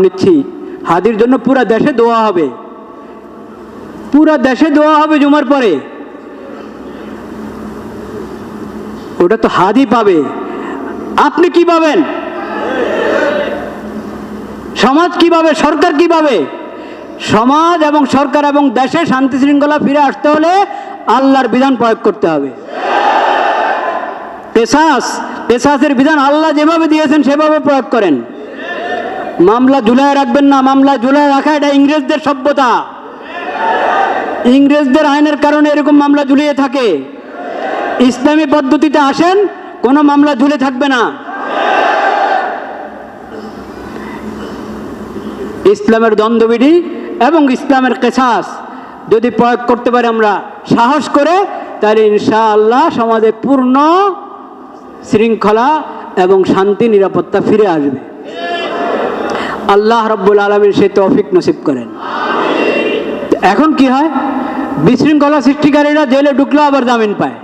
নিচ্ছি হাদির জন্য পুরা দেশে দোয়া হবে, পুরা দেশে দোয়া হবে জুমার পরে। ওটা তো হাদি পাবে, আপনি কি পাবেন? সমাজ কি পাবে? সরকার কি পাবে? সমাজ এবং সরকার এবং দেশে শান্তি শৃঙ্খলা ফিরে আসতে হলে আল্লাহর বিধান প্রয়োগ করতে হবে। পেশাসের বিধান আল্লাহ যেভাবে দিয়েছেন সেভাবে প্রয়োগ করেন। মামলা ঝুলায় রাখবেন না, মামলা ঝুলায় রাখা এটা ইংরেজদের সভ্যতা। ইংরেজদের আইনের কারণে এরকম মামলা ঝুলিয়ে থাকে। ইসলামী পদ্ধতিতে আসেন, কোনো মামলা ঝুলে থাকবে না। ইসলামের দ্বন্দ্ববিধি এবং ইসলামের কেসাস যদি প্রয়োগ করতে পারি আমরা সাহস করে, তাহলে ইনশাআল্লাহ সমাজে পূর্ণ শৃঙ্খলা এবং শান্তি নিরাপত্তা ফিরে আসবে। আল্লাহ রাব্বুল আলামিন সে তৌফিক নসিব করেন। এখন কি হয়, বিশৃঙ্খলা সৃষ্টিকারীরা জেলে ঢুকলে আবার জামিন পায়।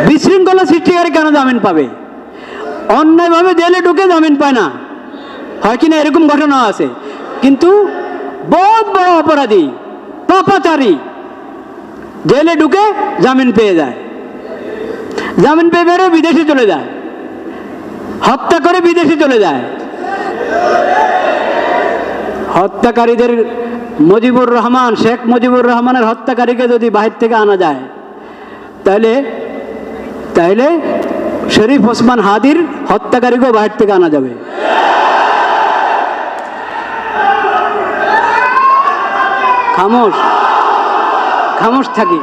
বিশৃঙ্খলা সৃষ্টিকারী কেন জামিন পাবে? অন্যায়ভাবে জেলে ঢুকে জামিন পায় না, হয় কিনা এরকম ঘটনা আছে। কিন্তু বহুত বড় অপরাধী পাপাচারী জেলে ঢুকে জামিন পেয়ে যায়, জামিন পেয়ে বেরো বিদেশে চলে যায়, হত্যা করে বিদেশে চলে যায়। হত্যাকারীদের মুজিবুর রহমান, শেখ মুজিবুর রহমানের হত্যাকারীকে যদি বাহির থেকে আনা যায়, তাহলে শরীফ ওসমান হাদির হত্যাকারীকেও বাহির থেকে আনা যাবে। খামোশ থাকি।